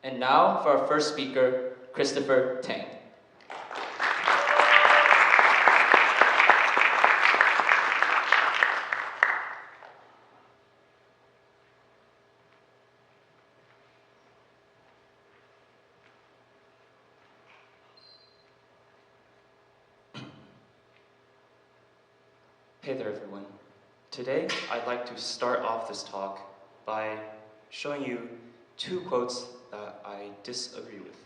And now for our first speaker, Christopher Tang. Hey there everyone. Today I'd like to start off this talk by showing you two quotes that I disagree with.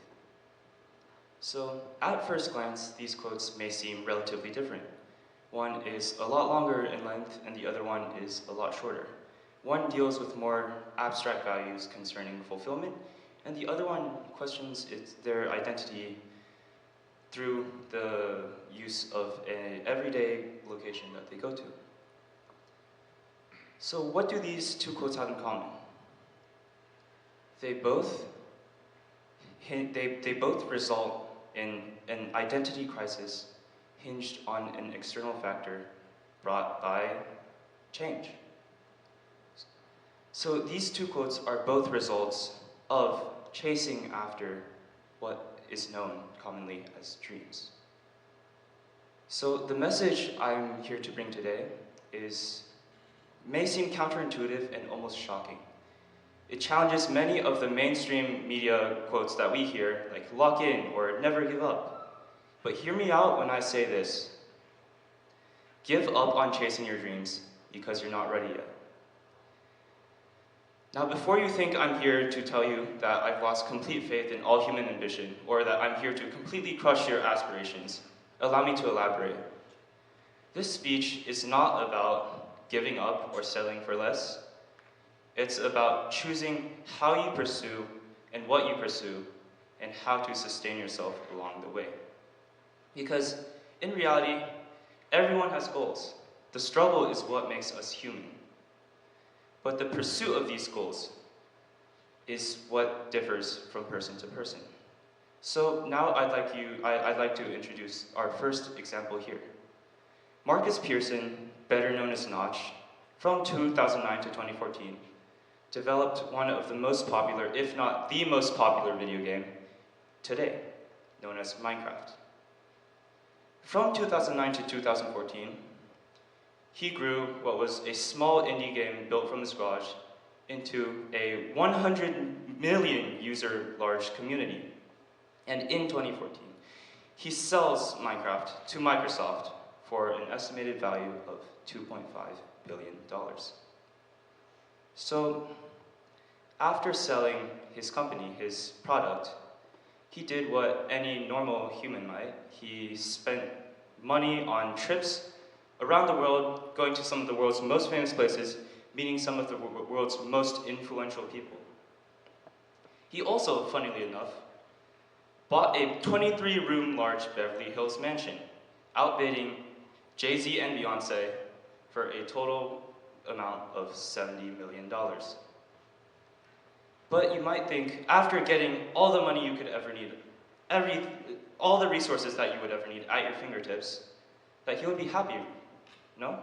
So at first glance, these quotes may seem relatively different. One is a lot longer in length and the other one is a lot shorter. One deals with more abstract values concerning fulfillment, and the other one questions their identity through the use of an everyday location that they go to. So what do these two quotes have in common? They both result in an identity crisis hinged on an external factor brought by change. So these two quotes are both results of chasing after what is known commonly as dreams. So the message I'm here to bring today may seem counterintuitive and almost shocking. It challenges many of the mainstream media quotes that we hear, like lock in or never give up. But hear me out when I say this. Give up on chasing your dreams because you're not ready yet. Now, before you think I'm here to tell you that I've lost complete faith in all human ambition, or that I'm here to completely crush your aspirations, allow me to elaborate. This speech is not about giving up or settling for less. It's about choosing how you pursue and what you pursue, and how to sustain yourself along the way. Because in reality, everyone has goals. The struggle is what makes us human. But the pursuit of these goals is what differs from person to person. So now I'd like to introduce our first example here. Marcus Pearson, better known as Notch, from 2009 to 2014, developed one of the most popular, if not the most popular video game today, known as Minecraft. From 2009 to 2014, he grew what was a small indie game built from his garage into a 100 million user large community. And in 2014, he sells Minecraft to Microsoft for an estimated value of $2.5 billion. So after selling his company, his product, he did what any normal human might. He spent money on trips around the world, going to some of the world's most famous places, meeting some of the world's most influential people. He also, funnily enough, bought a 23-room large Beverly Hills mansion, outbidding Jay-Z and Beyonce for a total amount of $70 million. But you might think, after getting all the money you could ever need, all the resources that you would ever need at your fingertips, that he would be happy. No?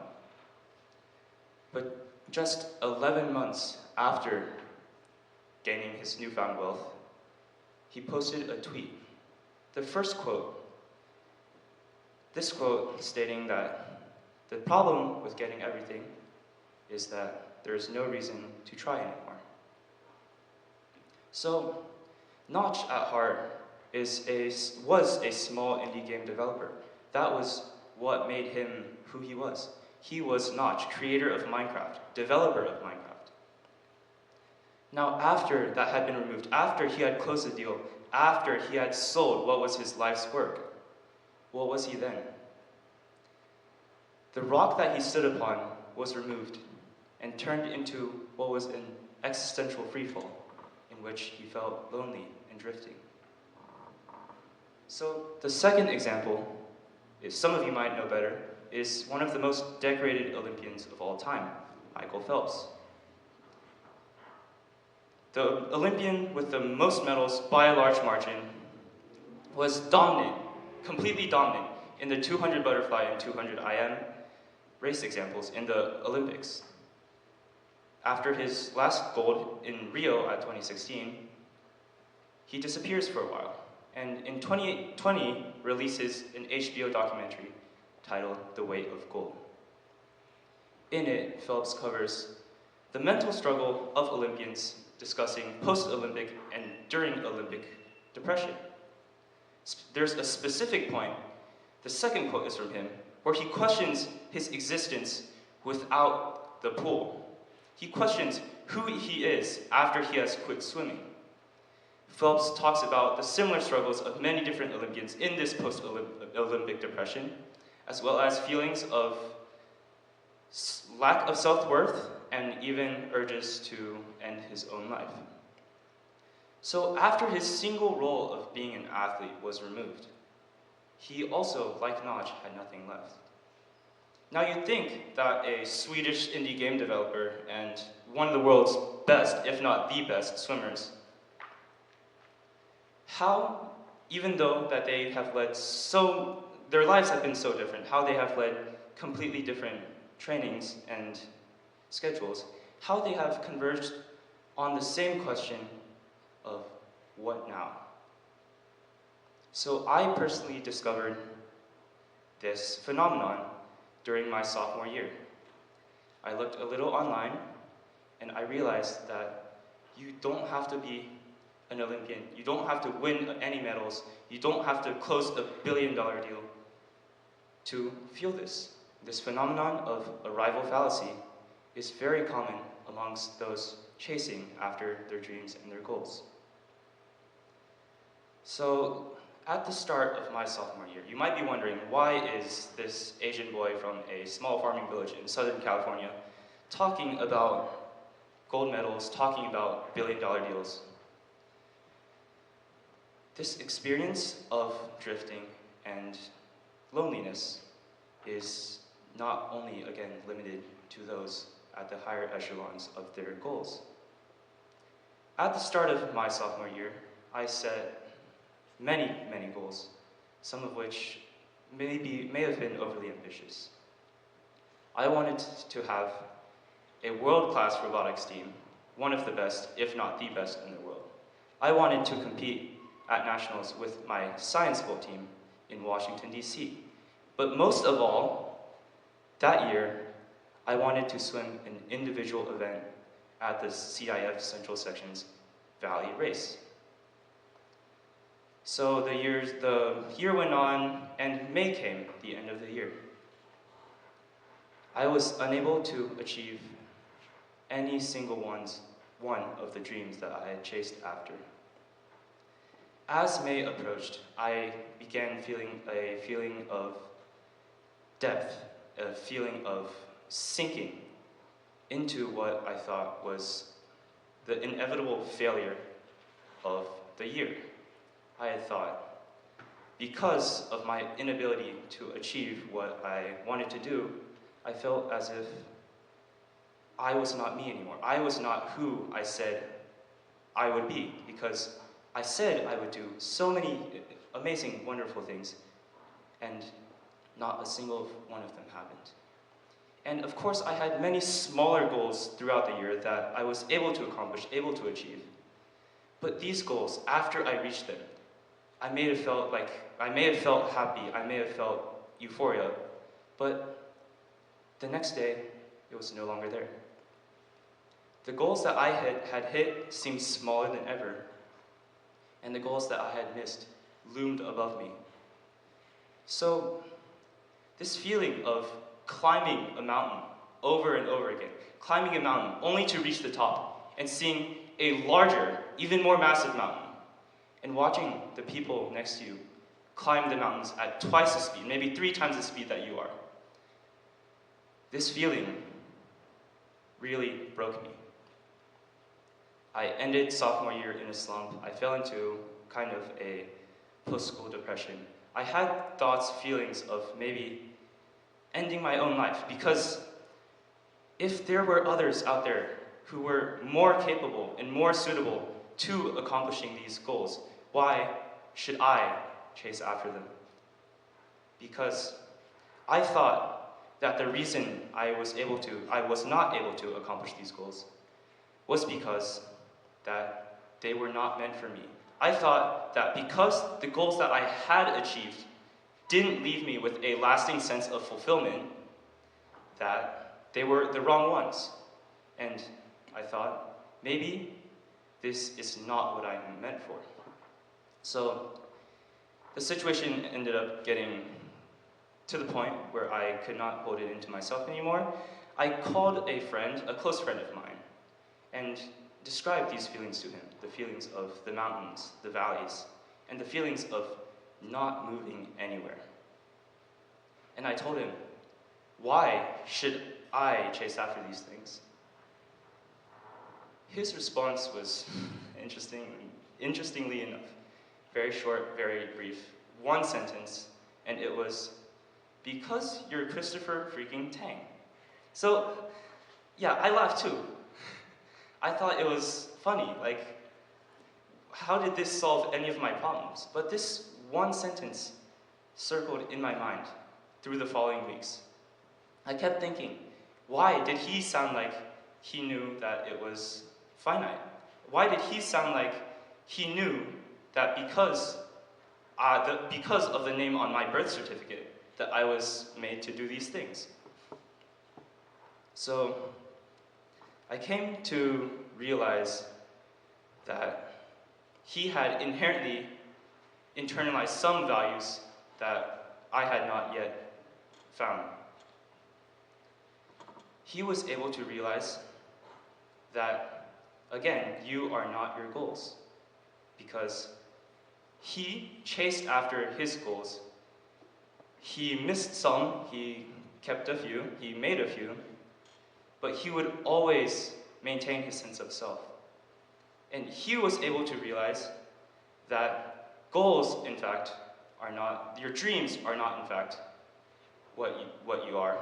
But just 11 months after gaining his newfound wealth, he posted a tweet. The first quote, this quote stating that the problem with getting everything is that there is no reason to try anymore. So, Notch at heart was a small indie game developer. That was what made him who he was. He was Notch, creator of Minecraft, developer of Minecraft. Now, after that had been removed, after he had closed the deal, after he had sold what was his life's work, what was he then? The rock that he stood upon was removed and turned into what was an existential freefall in which he felt lonely and drifting. So the second example, is some of you might know better, is one of the most decorated Olympians of all time, Michael Phelps. The Olympian with the most medals by a large margin was dominant, completely dominant in the 200 butterfly and 200 IM race examples in the Olympics. After his last gold in Rio at 2016, he disappears for a while, and in 2020 releases an HBO documentary titled The Weight of Gold. In it, Phelps covers the mental struggle of Olympians discussing post-Olympic and during Olympic depression. There's a specific point, the second quote is from him, where he questions his existence without the pool. He questions who he is after he has quit swimming. Phelps talks about the similar struggles of many different Olympians in this post-Olympic depression, as well as feelings of lack of self-worth and even urges to end his own life. So after his single role of being an athlete was removed, he also, like Notch, had nothing left. Now you'd think that a Swedish indie game developer and one of the world's best, if not the best, swimmers, how, even though that they have led their lives have been so different, how they have led completely different trainings and schedules, how they have converged on the same question of what now? So I personally discovered this phenomenon during my sophomore year. I looked a little online and I realized that you don't have to be an Olympian, you don't have to win any medals, you don't have to close a $1 billion deal to feel this. This phenomenon of arrival fallacy is very common amongst those chasing after their dreams and their goals. So, at the start of my sophomore year, you might be wondering, why is this Asian boy from a small farming village in Southern California talking about gold medals, talking about $1 billion deals? This experience of drifting and loneliness is not only, again, limited to those at the higher echelons of their goals. At the start of my sophomore year, I set many, many goals, some of which may have been overly ambitious. I wanted to have a world-class robotics team, one of the best, if not the best in the world. I wanted to compete at nationals with my science bowl team in Washington, D.C. But most of all, that year, I wanted to swim an individual event at the CIF Central Section's Valley Race. So the year went on, and May came, the end of the year. I was unable to achieve any single one of the dreams that I had chased after. As May approached, I began feeling a feeling of depth, a feeling of sinking into what I thought was the inevitable failure of the year. I had thought, because of my inability to achieve what I wanted to do, I felt as if I was not me anymore. I was not who I said I would be, because I said I would do so many amazing, wonderful things, and not a single one of them happened. And of course, I had many smaller goals throughout the year that I was able to accomplish, able to achieve. But these goals, after I reached them, I may have felt happy, I may have felt euphoria, but the next day, it was no longer there. The goals that I had hit seemed smaller than ever, and the goals that I had missed loomed above me. So, this feeling of climbing a mountain over and over again, climbing a mountain only to reach the top, and seeing a larger, even more massive mountain, and watching the people next to you climb the mountains at twice the speed, maybe 3 times the speed that you are. This feeling really broke me. I ended sophomore year in a slump. I fell into kind of a post-school depression. I had thoughts, feelings of maybe ending my own life, because if there were others out there who were more capable and more suitable to accomplishing these goals, why should I chase after them? Because I thought that the reason I was not able to accomplish these goals was because that they were not meant for me. I thought that because the goals that I had achieved didn't leave me with a lasting sense of fulfillment, that they were the wrong ones. And I thought, maybe this is not what I'm meant for. So the situation ended up getting to the point where I could not hold it into myself anymore. I called a friend, a close friend of mine, and described these feelings to him, the feelings of the mountains, the valleys, and the feelings of not moving anywhere. And I told him, why should I chase after these things? His response was interestingly enough, very short, very brief, one sentence, and it was, because you're Christopher freaking Tang. So, yeah, I laughed too. I thought it was funny, like, how did this solve any of my problems? But this one sentence circled in my mind through the following weeks. I kept thinking, why did he sound like he knew that it was finite? Why did he sound like he knew that because of the name on my birth certificate, that I was made to do these things? So I came to realize that he had inherently internalized some values that I had not yet found. He was able to realize that, again, you are not your goals, because he chased after his goals. He missed some, he kept a few, he made a few, but he would always maintain his sense of self. And he was able to realize that goals, in fact, are not, your dreams are not, in fact, what you are,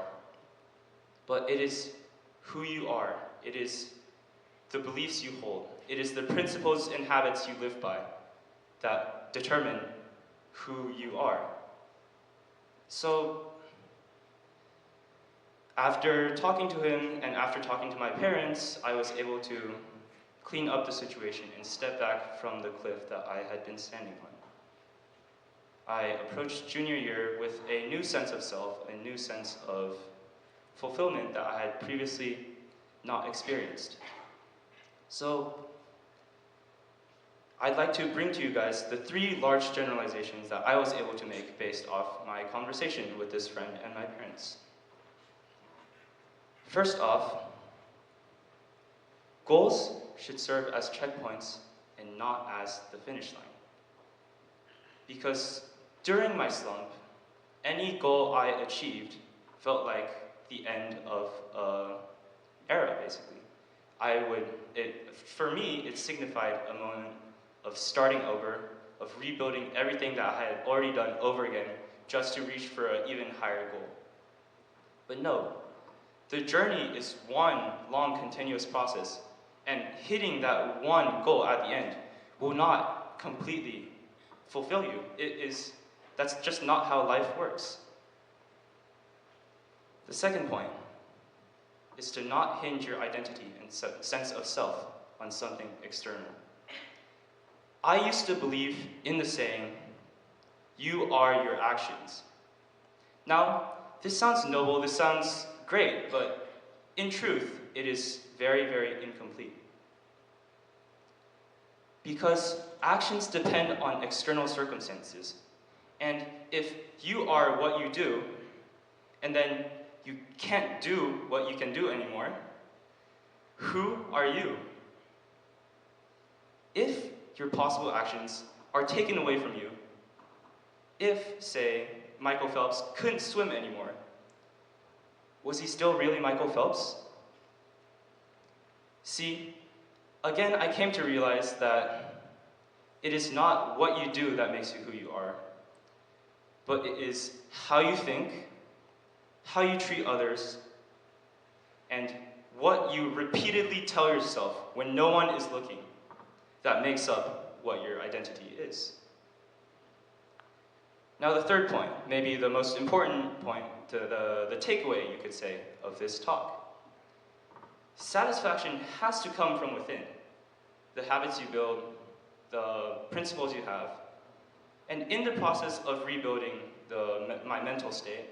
but it is who you are. It is the beliefs you hold. It is the principles and habits you live by that determine who you are. So, after talking to him and after talking to my parents, I was able to clean up the situation and step back from the cliff that I had been standing on. I approached junior year with a new sense of self, a new sense of fulfillment that I had previously not experienced. So, I'd like to bring to you guys the 3 large generalizations that I was able to make based off my conversation with this friend and my parents. First off, goals should serve as checkpoints and not as the finish line. Because during my slump, any goal I achieved felt like the end of an era, basically. For me, it signified a moment of starting over, of rebuilding everything that I had already done over again, just to reach for an even higher goal. But no, the journey is one long continuous process, and hitting that one goal at the end will not completely fulfill you. That's just not how life works. The second point is to not hinge your identity and sense of self on something external. I used to believe in the saying, you are your actions. Now, this sounds noble, this sounds great, but in truth, it is very, very incomplete. Because actions depend on external circumstances. And if you are what you do, and then you can't do what you can do anymore, who are you? If your possible actions are taken away from you, if, say, Michael Phelps couldn't swim anymore, was he still really Michael Phelps? See, again, I came to realize that it is not what you do that makes you who you are, but it is how you think, how you treat others, and what you repeatedly tell yourself when no one is looking that makes up what your identity is. Now the third point, maybe the most important point, the takeaway, you could say, of this talk. Satisfaction has to come from within. The habits you build, the principles you have. And in the process of rebuilding my mental state,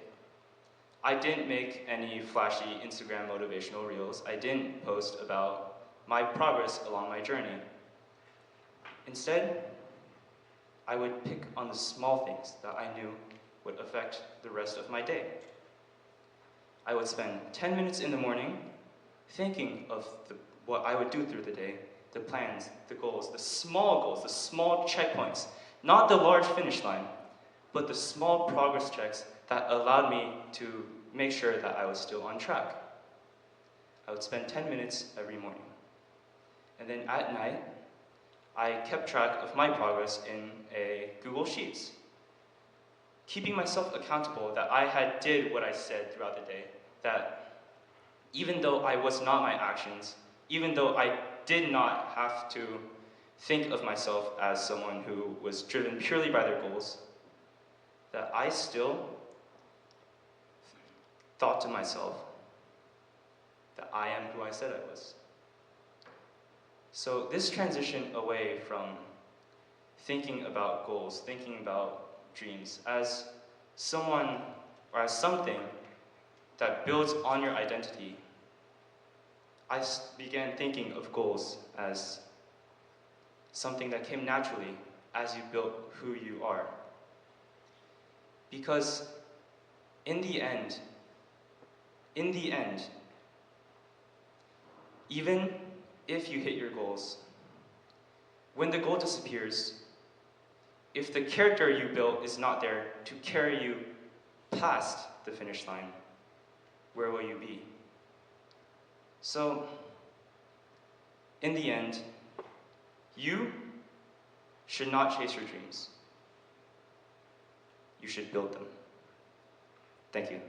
I didn't make any flashy Instagram motivational reels. I didn't post about my progress along my journey. Instead, I would pick on the small things that I knew would affect the rest of my day. I would spend 10 minutes in the morning thinking of what I would do through the day, the plans, the goals, the small checkpoints, not the large finish line, but the small progress checks that allowed me to make sure that I was still on track. I would spend 10 minutes every morning. And then at night, I kept track of my progress in a Google Sheets, keeping myself accountable that I had did what I said throughout the day, that even though I was not my actions, even though I did not have to think of myself as someone who was driven purely by their goals, that I still thought to myself that I am who I said I was. So this transition away from thinking about goals, thinking about dreams as someone or as something that builds on your identity, I began thinking of goals as something that came naturally as you built who you are. Because in the end, even if you hit your goals, when the goal disappears, if the character you built is not there to carry you past the finish line, where will you be? So, in the end, you should not chase your dreams. You should build them. Thank you.